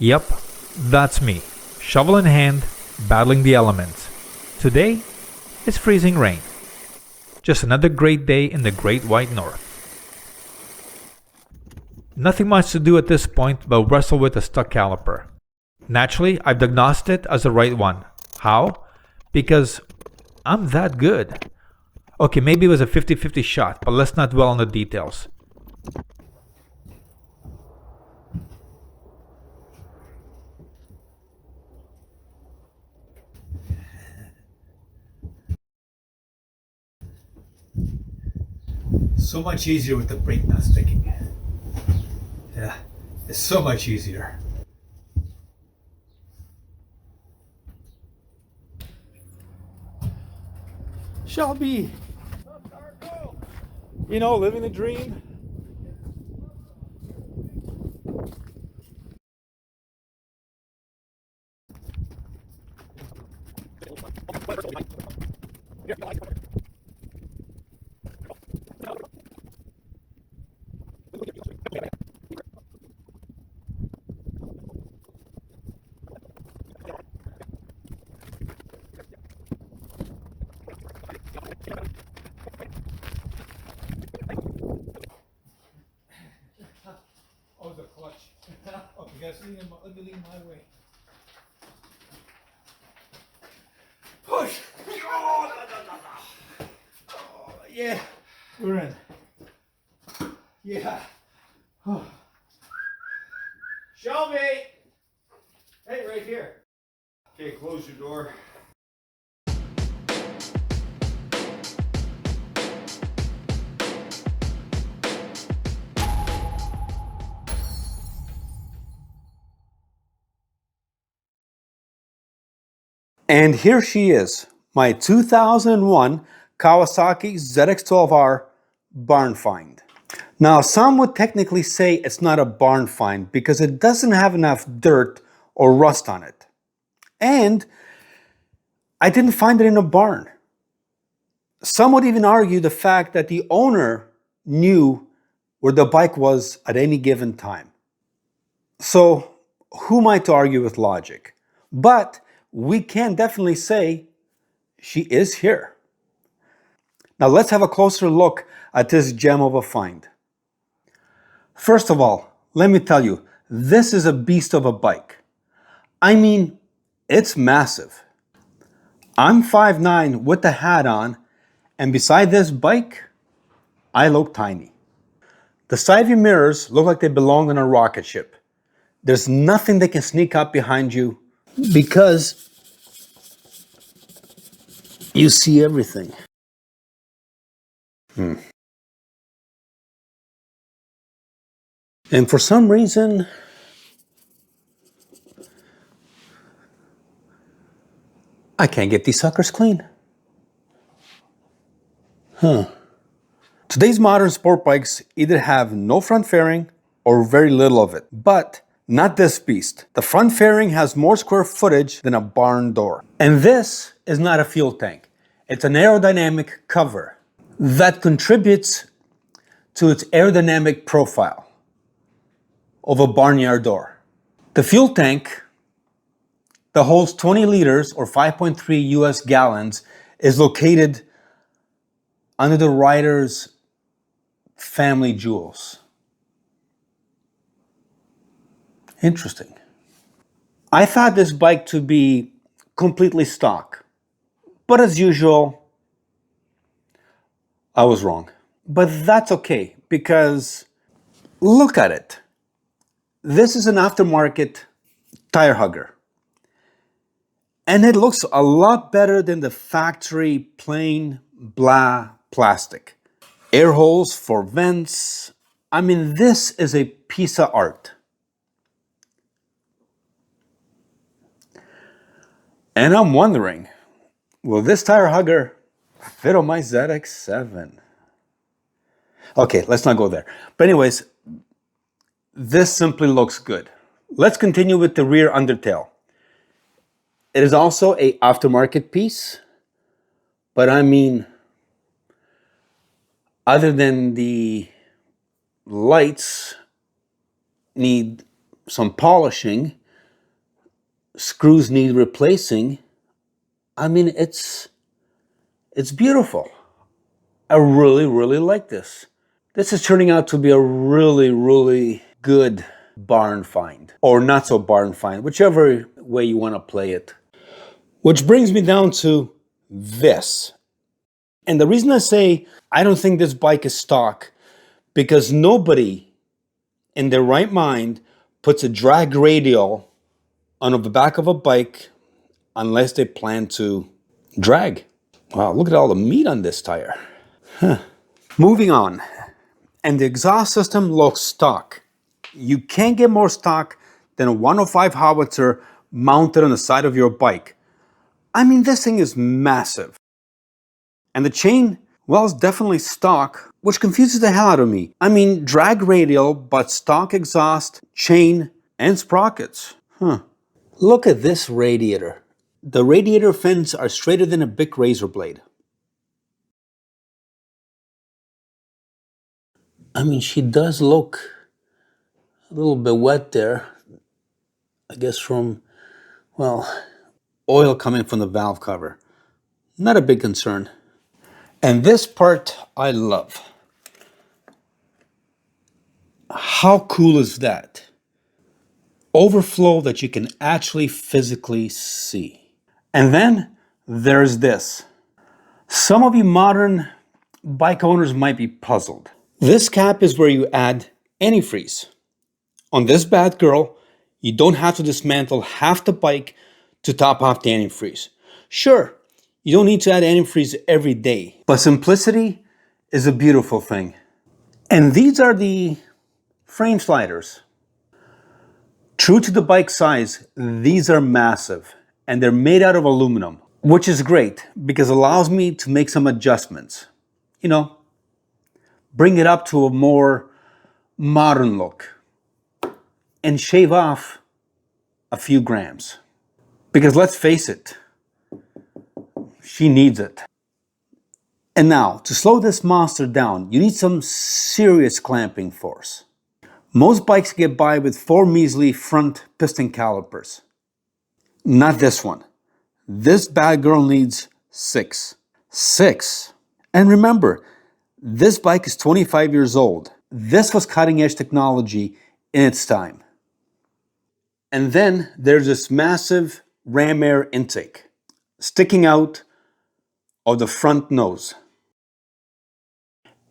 Yep, that's me, shovel in hand, battling the elements. Today, it's freezing rain. Just another great day in the Great White North. Nothing much to do at this point but wrestle with a stuck caliper. Naturally, I've diagnosed it as the right one. How? Because I'm that good. Okay, maybe it was a 50-50 shot, but let's not dwell on the details. So much easier with the brake not sticking. Yeah, it's so much easier. Shelby! You know, living the dream. Oh, the clutch. Okay, guys, let me lean my way. Push! Oh, oh, yeah, we're in. Yeah. Oh. Shelby! Hey, right here. Okay, close your door. And here she is, my 2001 Kawasaki ZX12R barn find. Now, some would technically say it's not a barn find because it doesn't have enough dirt or rust on it. And I didn't find it in a barn. Some would even argue the fact that the owner knew where the bike was at any given time. So, who am I to argue with logic? But we can definitely say she is here. Now let's have a closer look at this gem of a find. First of all, let me tell you, this is a beast of a bike. I mean, it's massive. I'm 5'9" with the hat on, and beside this bike, I look tiny. The side view mirrors look like they belong on a rocket ship. There's nothing that can sneak up behind you because you see everything. And for some reason, I can't get these suckers clean. Today's modern sport bikes either have no front fairing or very little of it, but not this beast. The front fairing has more square footage than a barn door. And this is not a fuel tank. It's an aerodynamic cover that contributes to its aerodynamic profile of a barnyard door. The fuel tank that holds 20 liters or 5.3 US gallons is located under the rider's family jewels. Interesting. I thought this bike to be completely stock, but as usual, I was wrong. But that's okay, because look at it. This is an aftermarket tire hugger. And it looks a lot better than the factory plain blah plastic. Air holes for vents. I mean, this is a piece of art. And I'm wondering, will this tire hugger fit on my ZX7? Okay, let's not go there. But anyways, this simply looks good. Let's continue with the rear undertail. It is also an aftermarket piece, but I mean, other than the lights need some polishing, screws need replacing. I mean, it's beautiful. I really like this. This is turning out to be a really good barn find, or not so barn find, whichever way you want to play it. Which brings me down to this. And the reason I say I don't think this bike is stock, because nobody in their right mind puts a drag radial on the back of a bike unless they plan to drag. Wow, look at all the meat on this tire. Moving on. And the exhaust system looks stock. You can't get more stock than a 105 howitzer mounted on the side of your bike. I mean, this thing is massive. And the chain, well, it's definitely stock, which confuses the hell out of me. I mean, drag radial, but stock exhaust, chain, and sprockets. Look at this radiator. The radiator fins are straighter than a big razor blade. I mean, she does look a little bit wet there. I guess from, well, oil coming from the valve cover. Not a big concern. And this part I love. How cool is that? Overflow that you can actually physically see. And then there's this. Some of you modern bike owners might be puzzled. This cap is where you add antifreeze. On this bad girl, you don't have to dismantle half the bike to top off the antifreeze. Sure, you don't need to add antifreeze every day, but simplicity is a beautiful thing. And these are the frame sliders. True to the bike size, these are massive and they're made out of aluminum, which is great because it allows me to make some adjustments. You know, bring it up to a more modern look and shave off a few grams. Because let's face it, she needs it. And now, to slow this monster down, you need some serious clamping force. Most bikes get by with 4 measly front piston calipers. Not this one. This bad girl needs 6. 6. And remember, this bike is 25 years old. This was cutting edge technology in its time. And then there's this massive ram air intake sticking out of the front nose.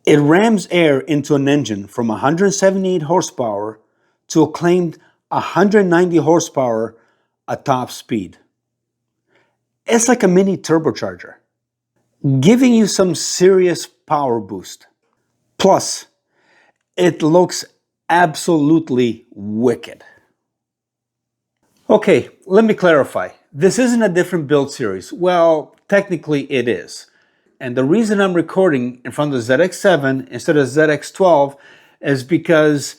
It rams air into an engine from 178 horsepower to a claimed 190 horsepower at top speed. It's like a mini turbocharger, giving you some serious power boost. Plus, it looks absolutely wicked. Okay, let me clarify. This isn't a different build series. Well, technically it is. And the reason I'm recording in front of the ZX7 instead of ZX12 is because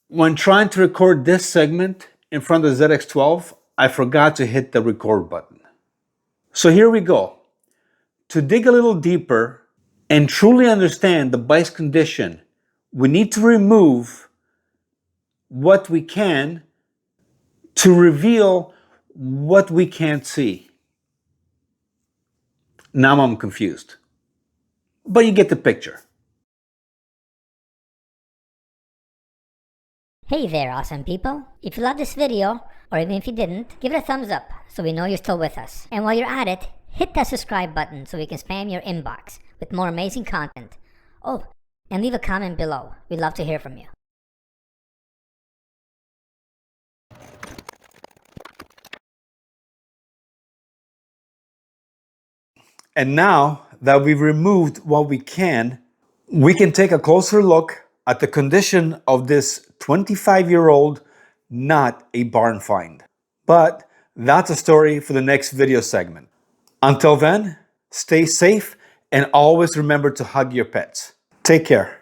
when trying to record this segment in front of the ZX12, I forgot to hit the record button. So here we go. To dig a little deeper and truly understand the bike's condition, we need to remove what we can to reveal what we can't see. Now I'm confused. But you get the picture. Hey there, awesome people. If you loved this video, or even if you didn't, give it a thumbs up so we know you're still with us. And while you're at it, hit that subscribe button so we can spam your inbox with more amazing content. Oh, and leave a comment below. We'd love to hear from you. And now that we've removed what we can take a closer look at the condition of this 25-year-old, not a barn find. But that's a story for the next video segment. Until then, stay safe and always remember to hug your pets. Take care.